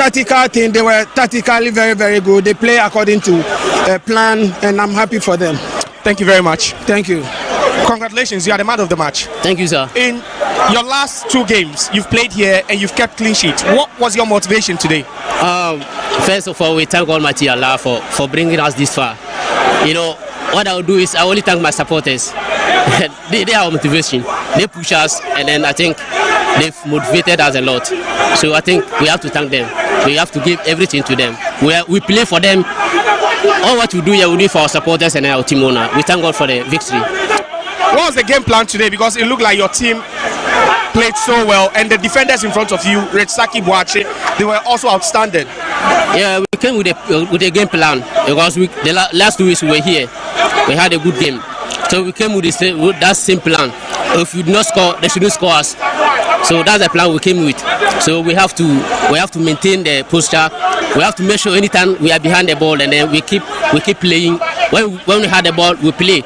tactical thing, they were tactically very, very good. They play according to a plan, and I'm happy for them. Thank you very much. Thank you. Congratulations, you are the man of the match. Thank you, sir. In your last 2 games, you've played here and you've kept clean sheet. What was your motivation today? First of all, we thank Almighty Allah for bringing us this far. You know, what I will do is I only thank my supporters. they are our motivation. They push us, and then I think they've motivated us a lot. So I think we have to thank them. We have to give everything to them. We play for them. All what we do here, we do for our supporters and our team owner. We thank God for the victory. What was the game plan today? Because it looked like your team played so well, and the defenders in front of you, Retsaki Boache, they were also outstanding. Yeah, we came with a game plan because the last 2 weeks we were here. We had a good game. So we came with that same plan. If we do not score, they shouldn't score us. So that's the plan we came with. So we have to maintain the posture. We have to make sure anytime we are behind the ball, and then we keep playing. When we have the ball, we play.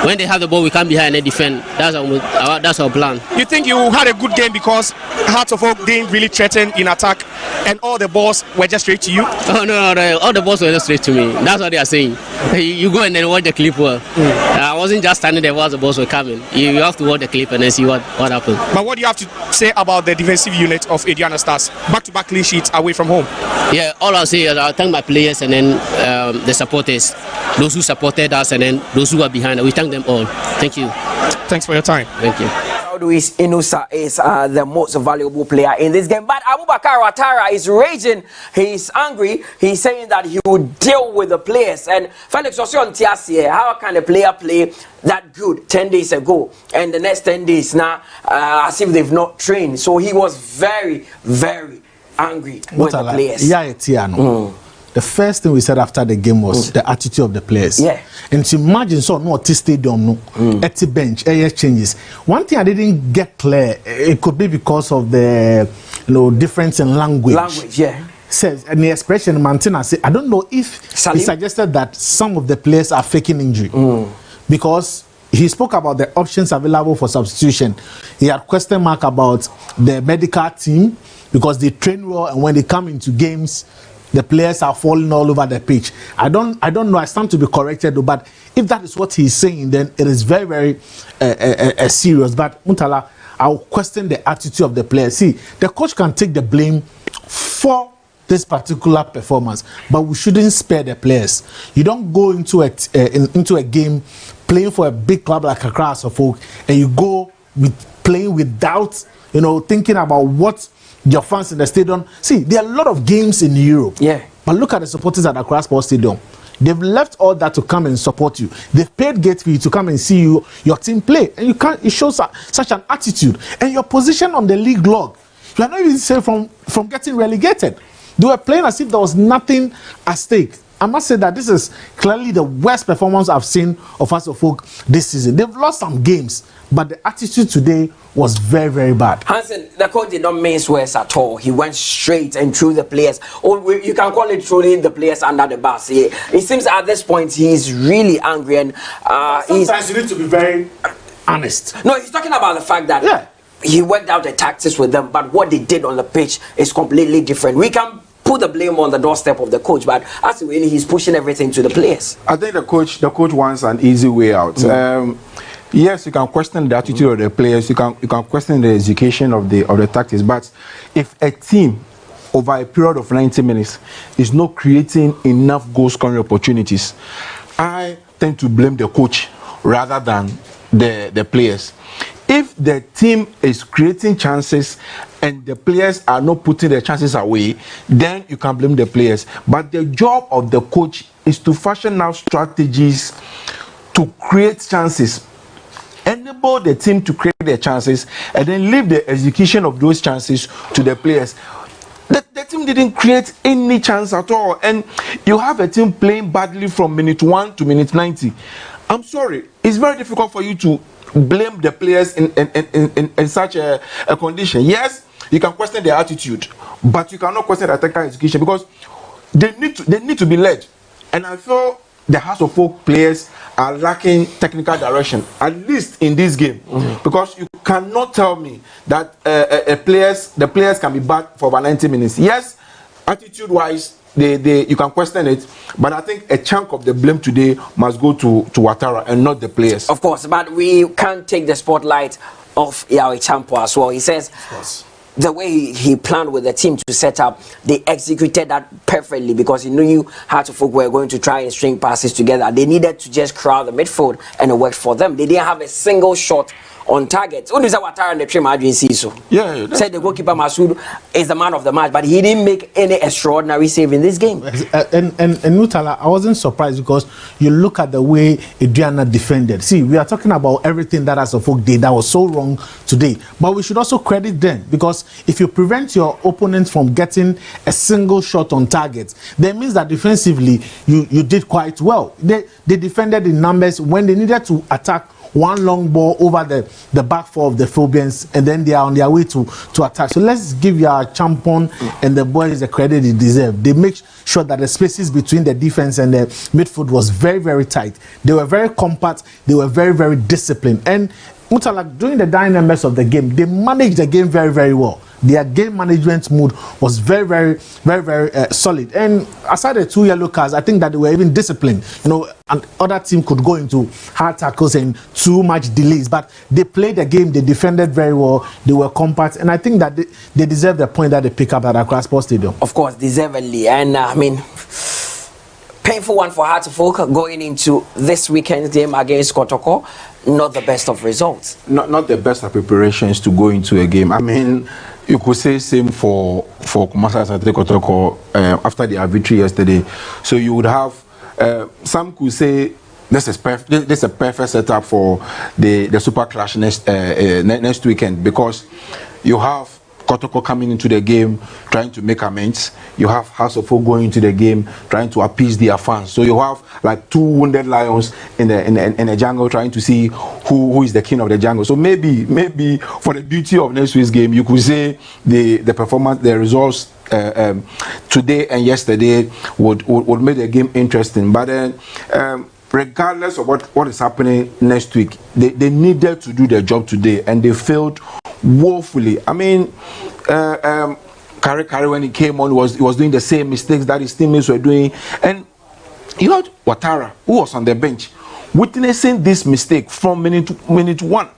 When they have the ball, we come behind and defend. That's our plan. You think you had a good game because Hearts of Oak didn't really threaten in attack, and all the balls were just straight to you? Oh no, all the balls were just straight to me. That's what they are saying. You go and then watch the clip well. I wasn't just standing there while the balls were coming. You have to watch the clip and then see what happened. But what do you have to say about the defensive unit of Aduana Stars? Back-to-back clean sheets away from home. Yeah, all I'll say is I'll thank my players and then the supporters, those who supported us and then those who are behind us. We thank them all. Thank you. Thanks for your time. Thank you. Luis Inusa is the most valuable player in this game. But Abubakar Ouattara is raging. He's angry. He's saying that he will deal with the players. And Felix Osion Tiasie, how can a player play that good 10 days ago and the next 10 days now as if they've not trained? So he was very, very angry with the players. Yeah, the first thing we said after the game was the attitude of the players. Yeah. And to imagine so no at stadium no at the bench air changes. One thing I didn't get clear, it could be because of the difference in language. Yeah. Says and the expression Mantina said, I don't know if he suggested that some of the players are faking injury. Because he spoke about the options available for substitution. He had question mark about the medical team because they train well, and when they come into games, the players are falling all over the pitch. I don't know. I stand to be corrected, but if that is what he's saying, then it is very, very serious. But Muntala, I'll question the attitude of the players. See, the coach can take the blame for this particular performance, but we shouldn't spare the players. You don't go into a game playing for a big club like Accra Suffolk, and you go playing without thinking about what your fans in the stadium. See, there are a lot of games in Europe. Yeah. But look at the supporters at Accra Sports Stadium. They've left all that to come and support you. They've paid gate fee to come and see your team play. And it shows such an attitude. And your position on the league log, you are not even safe from getting relegated. They were playing as if there was nothing at stake. I must say that this is clearly the worst performance I've seen of Hearts of Oak this season. They've lost some games, but the attitude today was very, very bad. Hansen, the coach did not mince words at all. He went straight and threw the players. Or you can call it throwing the players under the bus. It seems at this point he's really angry, and sometimes you need to be very honest. No, he's talking about the fact that he worked out the tactics with them, but what they did on the pitch is completely different. We can put the blame on the doorstep of the coach, but as really he's pushing everything to the players. I think the coach wants an easy way out. Yes, you can question the attitude of the players. You can question the execution of the tactics. But if a team over a period of 90 minutes is not creating enough goal scoring opportunities, I tend to blame the coach rather than the players. If the team is creating chances and the players are not putting their chances away, then you can blame the players. But the job of the coach is to fashion out strategies to create chances, enable the team to create their chances, and then leave the execution of those chances to the players. The team didn't create any chance at all, and you have a team playing badly from minute 1 to minute 90. I'm sorry, it's very difficult for you to blame the players in such a condition. Yes, you can question their attitude, but you cannot question their technical execution because they need to be led. And I feel the Hearts of Oak players are lacking technical direction, at least in this game, because you cannot tell me that the players can be bad for over 90 minutes. Yes, attitude-wise, you can question it, but I think a chunk of the blame today must go to Ouattara and not the players. Of course, but we can't take the spotlight off Yao Champo as well. He says the way he planned with the team to set up, they executed that perfectly because he knew how to folk were going to try and string passes together. They needed to just crowd the midfield, and it worked for them. They didn't have a single shot on target. Only Ouattara and the team Adrian Siso. Yeah. Said the goalkeeper Masoud is the man of the match, but he didn't make any extraordinary save in this game. And Nutala, I wasn't surprised because you look at the way Aduana defended. See, we are talking about everything that as a folk did that was so wrong today, but we should also credit them because if you prevent your opponent from getting a single shot on target, that means that defensively you did quite well. They defended in numbers when they needed to attack. One long ball over the back four of the Phobians, and then they are on their way to attack. So let's give your Champon and the boys the credit they deserve. They make sure that the spaces between the defense and the midfield was very, very tight. They were very compact. They were very, very disciplined. And Mutalak, during the dynamics of the game, they managed the game very, very well. Their game management mood was very, very, very, very solid. And aside the 2 yellow cards, I think that they were even disciplined. You know, and other team could go into hard tackles and too much delays. But they played the game, they defended very well, they were compact. And I think that they deserve the point that they pick up at Accra Sports Stadium. Of course, deservedly. And I mean, painful one for Hearts of Oak going into this weekend's game against Kotoko. Not the best of results. Not the best of preparations to go into a game. I mean, you could say same for Kumasi Asante Kotoko after their victory yesterday. So you would have some could say this is a perfect setup for the Super Clash next weekend because you have Kotoko coming into the game trying to make amends. You have House of Folk going into the game trying to appease their fans. So you have like 2 wounded lions in the jungle trying to see who is the king of the jungle. So maybe for the beauty of next week's game, you could say the performance, the results today and yesterday would make the game interesting. But then regardless of what is happening next week, they needed to do their job today and they failed woefully. I mean, Kari when he came on he was doing the same mistakes that his teammates were doing, and you had Ouattara who was on the bench witnessing this mistake from minute 1.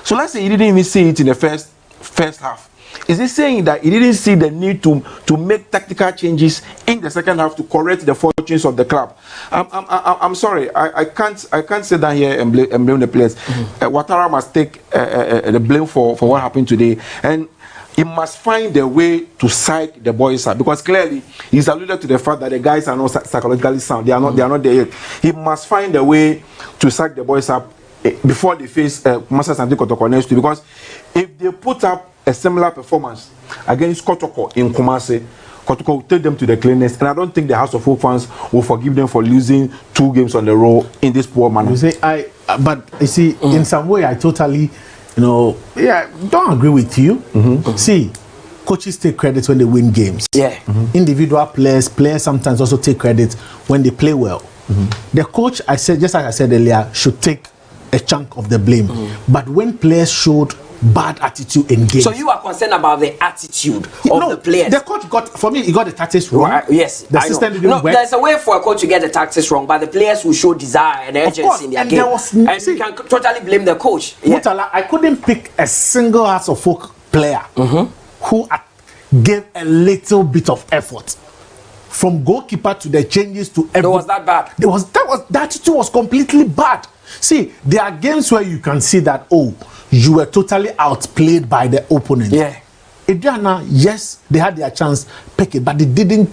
So let's say he didn't even see it in the first half. Is he saying that he didn't see the need to make tactical changes in the second half to correct the fortunes of the club? I'm sorry, I can't sit down here and blame the players. Ouattara must take the blame for what happened today, and he must find a way to psych the boys up because clearly he's alluded to the fact that the guys are not psychologically sound. They are not there yet. He must find a way to psych the boys up before they face Kumasi Asante Kotoko next week, because if they put up a similar performance against Kotoko in Kumasi, Kotoko will take them to the cleanest, and I don't think the House of Folk fans will forgive them for losing 2 games on the row in this poor manner. You say but you see, in some way, I totally, don't agree with you. See, coaches take credit when they win games. Yeah. Individual players sometimes also take credit when they play well. The coach, just like I said earlier, should take a chunk of the blame. But when players showed bad attitude in games. So you are concerned about the attitude of the players? The coach he got the tactics wrong. Right, yes, the system didn't work. There's a way for a coach to get the tactics wrong, but the players will show desire and urgency in their game. And you can totally blame the coach. Mutala, I couldn't pick a single House of Folk player who gave a little bit of effort. From goalkeeper to the changes to everything. It was that bad. The attitude was completely bad. See, there are games where you can see that, you were totally outplayed by the opponent. Yeah. Aduana, yes, they had their chance, pick it, but they didn't.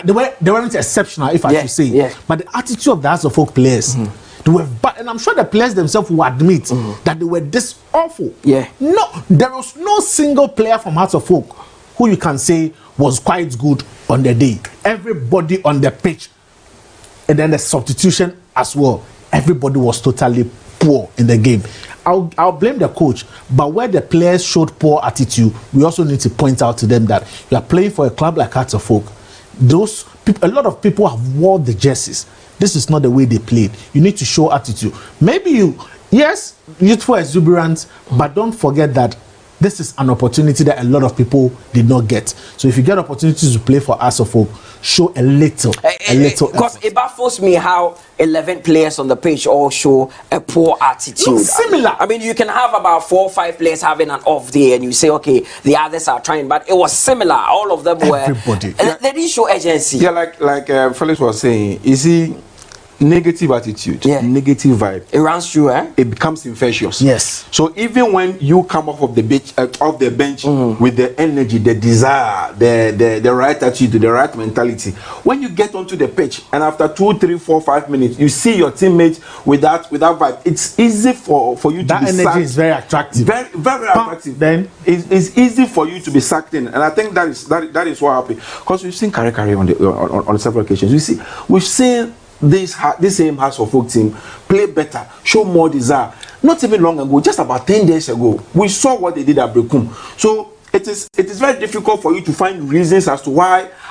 They weren't exceptional, if I should say. Yeah. But the attitude of the House of Folk players, they were bad, and I'm sure the players themselves will admit that they were this awful. Yeah. No, there was no single player from House of Folk who you can say was quite good on the day. Everybody on the pitch, and then the substitution as well. Everybody was totally poor in the game. I'll blame the coach, but where the players showed poor attitude, we also need to point out to them that you are playing for a club like Hearts of Folk. Those people, a lot of people have worn the jerseys. This is not the way they played. You need to show attitude. Maybe youthful exuberance, but don't forget that this is an opportunity that a lot of people did not get. So if you get opportunities to play for Hearts of Oak, show a little. Because it baffles me how 11 players on the pitch all show a poor attitude. Look similar. I mean, you can have about 4 or 5 players having an off day, and you say, okay, the others are trying, but it was similar. All of them were. Everybody. They didn't show urgency. Yeah, like Felix was saying, you see, negative attitude, negative vibe. It runs through, eh? It becomes infectious. Yes. So even when you come off of the bench, with the energy, the desire, the right attitude, the right mentality, when you get onto the pitch and after 2, 3, 4, 5 minutes, you see your teammates with that vibe, it's easy for you to that be energy sacked. Is very attractive. Very attractive. Then it's easy for you to be sacked in, and I think that is what happened. Because we've seen Kare on several occasions. We've seen this same Hearts of Oak team play better, show more desire. Not even long ago, just about 10 days ago, we saw what they did at Brekum. So it is very difficult for you to find reasons as to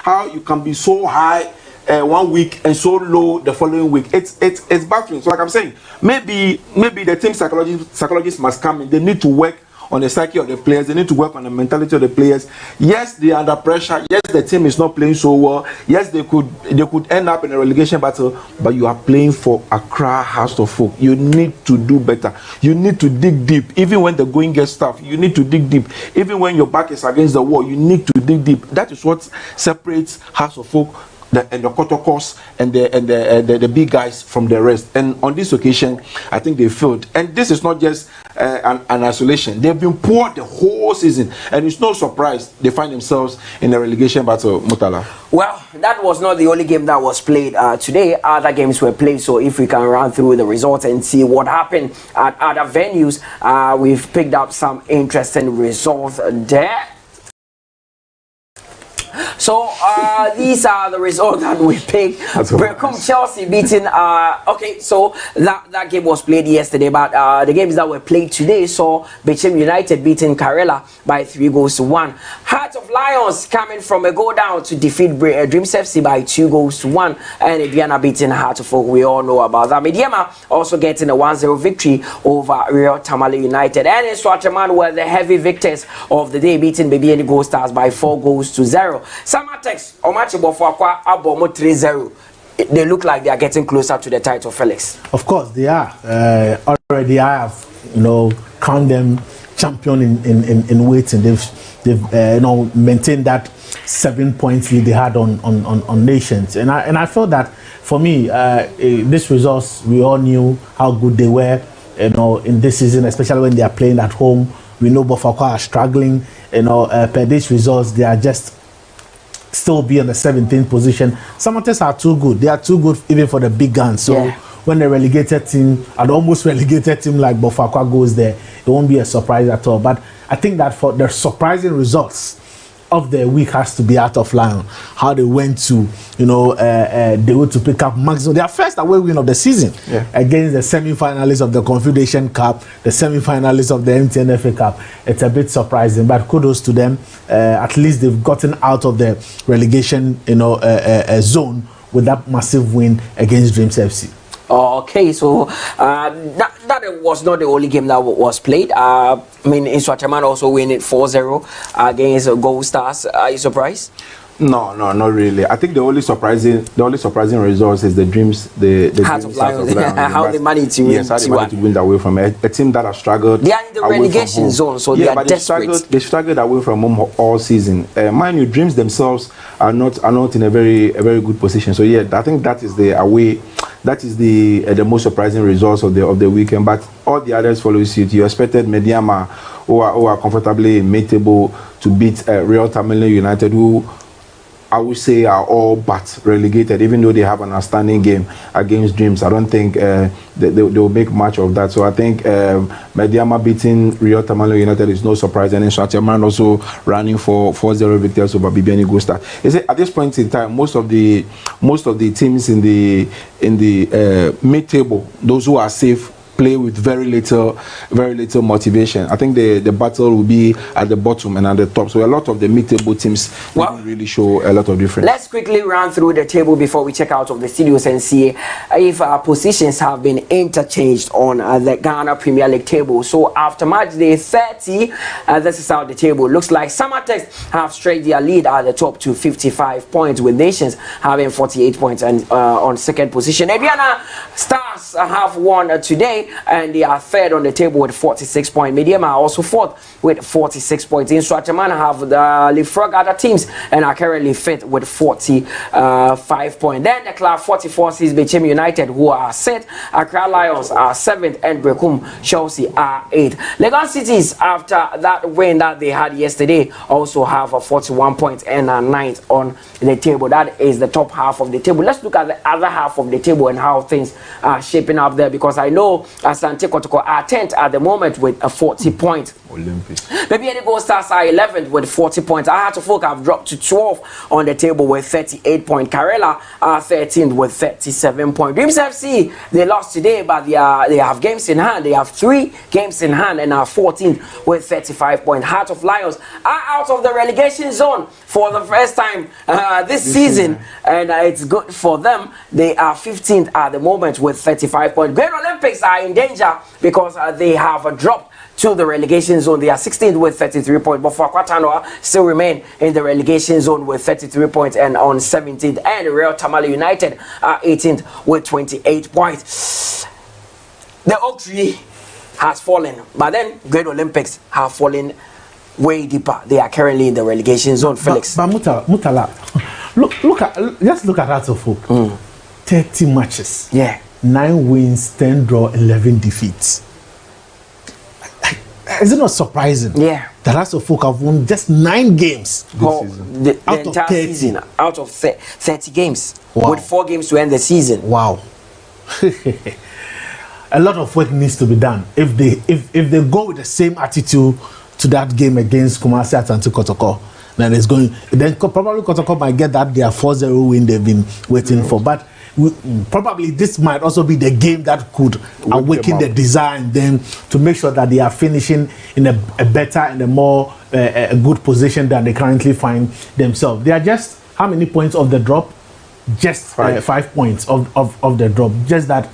how you can be so high 1 week and so low the following week. It's baffling. So like I'm saying, maybe the team psychologists must come in. They need to work on the psyche of the players. They need to work on the mentality of the players. Yes, they are under pressure. Yes, the team is not playing so well. Yes, they could end up in a relegation battle, but you are playing for Accra Hearts of Oak. You need to do better. You need to dig deep. Even when the going gets tough, you need to dig deep. Even when your back is against the wall, you need to dig deep. That is what separates Hearts of Oak and the Kotokos and the big guys from the rest. And on this occasion, I think they failed. And this is not just an isolation. They've been poor the whole season, and it's no surprise they find themselves in a relegation battle. Mutala. Well, that was not the only game that was played today. Other games were played, so if we can run through the results and see what happened at other venues, we've picked up some interesting results there. So these are the results that we picked. Brecum Chelsea beating. Okay, so that game was played yesterday, but the games that were played today saw Bechem United beating Karela by 3-1. Heart of Lions coming from a goal down to defeat Dreams FC by 2-1, and Aduana beating Heart of Oak. We all know about that. Mediama also getting a 1-0 victory over Real Tamale United, and in Swatraman were the heavy victors of the day, beating Baby and Gold Stars by 4-0. Samatex Omachibo Fwakwa Abomo 3-0. They look like they are getting closer to the title, Felix. Of course they are. Already I have crowned them champion in waiting. They've maintained that 7 points lead they had on Nations, and I felt that for me these results, we all knew how good they were in this season, especially when they are playing at home. We know Bofakwa are struggling, per these results they are just still be in the 17th position. Samatex are too good. They are too good even for the big guns. So when the relegated team, an almost relegated team like Bofakwa goes there, it won't be a surprise at all. But I think that for the surprising results of the week has to be Heart of Lion. How they went to, they went to pick up maximum their first away win of the season against the semi-finalists of the Confederation Cup, the semi-finalists of the MTN FA Cup. It's a bit surprising, but kudos to them. At least they've gotten out of the relegation, zone with that massive win against Dreams FC. Okay, so that was not the only game that was played. I mean, in Swatraman also winning 4-0 against Gold Stars. Are you surprised? No, not really. I think the only surprising results is the Dreams, the Heart of Lions. How they managed to win. Yes, how they managed to win away from a team that has struggled. They are in the relegation zone, so they are desperate. They struggled away from home all season. Mind you, Dreams themselves are not in a very good position. So I think that is the away. That is the most surprising results of the weekend. But all the others follow suit. You expected Mediama, who are comfortably mid-table, to beat Real Tamale United, who I would say are all but relegated, even though they have an outstanding game against Dreams. I don't think they will make much of that. So I think Mediama beating Real Tamale United is no surprise, and then Swatraman also running for 4-0 victories over Bibiani Gusta. At this point in time, most of the teams in the mid-table, those who are safe, play with very little motivation. I think the battle will be at the bottom and at the top. So a lot of the mid-table teams will really show a lot of difference. Let's quickly run through the table before we check out of the studios and see if our positions have been interchanged on the Ghana Premier League table. So after match day 30, this is how the table looks like. Samatex have straight their lead at the top to 55 points, with Nations having 48 points and on second position. Aduana Stars have won today, and they are third on the table with 46 points. Medium are also fourth with 46 points. In Swatchaman have the leapfrog other teams and are currently fifth with 45 points. Then the club 44 sees Bechem United, who are sixth. Accra Lions are seventh, and Brekum Chelsea are eighth. Legon Cities, after that win that they had yesterday, also have 41 points and are ninth on the table. That is the top half of the table. Let's look at the other half of the table and how things are shaping up there, because I know Asante Kotoko are 10th at the moment with a 40 points. Olympics. Maybe the Gold Stars are 11th with 40 points. I had to folk have dropped to 12 on the table with 38 points. Karela are 13th with 37 points. Dreams FC, they lost today, but they have games in hand. They have 3 games in hand and are 14th with 35 points. Heart of Lions are out of the relegation zone for the first time this season, and it's good for them. They are 15th at the moment with 35 points. Great Olympics are in danger because they have dropped to the relegation zone. They are 16th with 33 points, but for Kwatanoa still remain in the relegation zone with 33 points and on 17th. And Real Tamale United are 18th with 28 points. The oak tree has fallen, but then Great Olympics have fallen way deeper. They are currently in the relegation zone. Felix, but Mutala, just look at that of folk. 30 matches. Yeah. 9 wins, 10 draw, 11 defeats. Is it not surprising? Yeah. The rest of folk have won just 9 games this season. The out entire of 30. season, out of 30 games, Wow. with 4 games to end the season. Wow. A lot of work needs to be done. If they go with the same attitude to that game against Kumasi Asante Kotoko, then probably Kotoko might get that their 4-0 win they've been waiting for. But probably this might also be the game that could awaken the desire in them to make sure that they are finishing in a better and a more a good position than they currently find themselves. They are just how many points of the drop? Just 5 points of the drop. Just that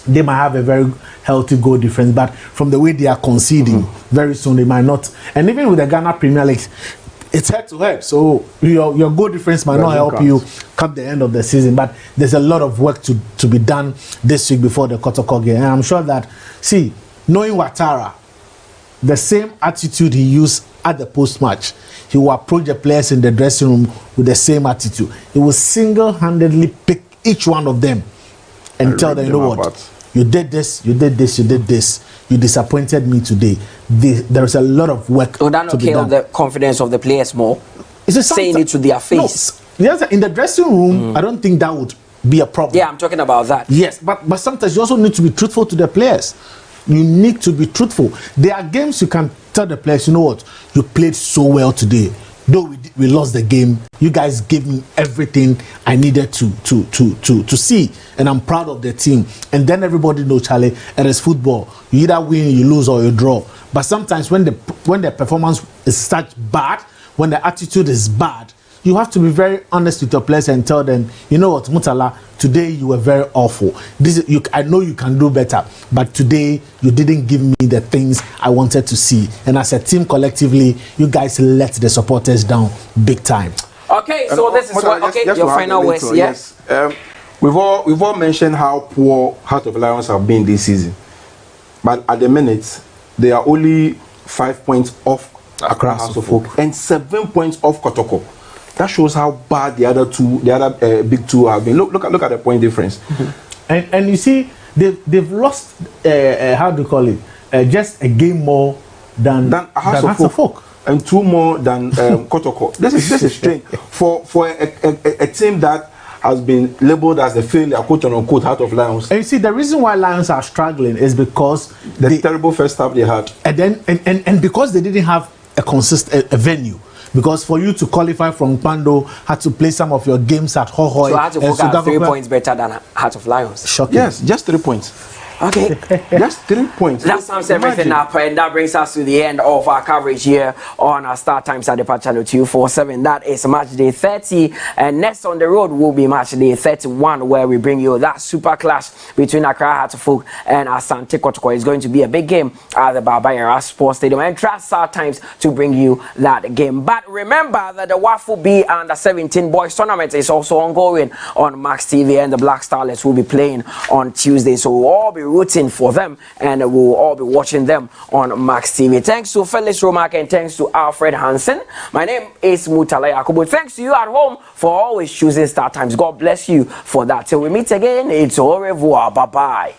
they might have a very healthy goal difference, but from the way they are conceding, very soon they might not. And even with the Ghana Premier League, it's head to head, so your goal difference might not help you come the end of the season. But there's a lot of work to be done this week before the Kotoko game, and I'm sure that, knowing Ouattara, the same attitude he used at the post-match, he will approach the players in the dressing room with the same attitude. He will single-handedly pick each one of them and tell them, you know what, you did this, you did this, you did this. You disappointed me today. There is a lot of work Would that not to be kill done. the confidence of the players more? Saying it to their face. No, yes, in the dressing room, I don't think that would be a problem. Yeah, I'm talking about that. Yes, but sometimes you also need to be truthful to the players. You need to be truthful. There are games you can tell the players, you know what, you played so well today. Though we lost the game, you guys gave me everything I needed to see, and I'm proud of the team. And then everybody knows, Charlie, it is football. You either win, you lose, or you draw. But sometimes when the performance is such bad, when the attitude is bad, you have to be very honest with your players and tell them, you know what, Mutala, today you were very awful. I know you can do better, but today you didn't give me the things I wanted to see. And as a team collectively, you guys let the supporters down big time. Okay, so this is what. Okay, your final words. Yes. We've all mentioned how poor Heart of Lions have been this season, but at the minute they are only 5 points off Accra House of Folk and 7 points off Kotoko. That shows how bad the other big two have been. Look at the point difference. And you see, they've lost. How do you call it? Just a game more than House of Folk. And 2 more than Kotoko. This is strange for a team that has been labeled as a failure, quote unquote, Heart of Lions. And you see, the reason why Lions are struggling is because the terrible first half they had, and because they didn't have a consistent venue. Because for you to qualify from Pando, had to play some of your games at Hohoi. So Heart of Folk are 3 points better than Heart of Lions. Shocking. Yes, just 3 points. Okay. That's 3 points. That sums everything up, and that brings us to the end of our coverage here on our Star Times at the Channel 247. That is match day 30, and next on the road will be match day 31, where we bring you that super clash between Accra Heartfolk and Asante Kotoko. It's going to be a big game at the Baba Sports Stadium, and trust Star Times to bring you that game. But remember that the Waffle B Under 17 Boys Tournament is also ongoing on Max TV, and the Black Starlets will be playing on Tuesday, so we'll all be rooting for them, and we'll all be watching them on Max TV. Thanks to Felix Romack and thanks to Alfred Hansen. My name is Mutala Yakubu. Thanks to you at home for always choosing Star Times. God bless you for that. Till we meet again, it's au revoir. Bye bye.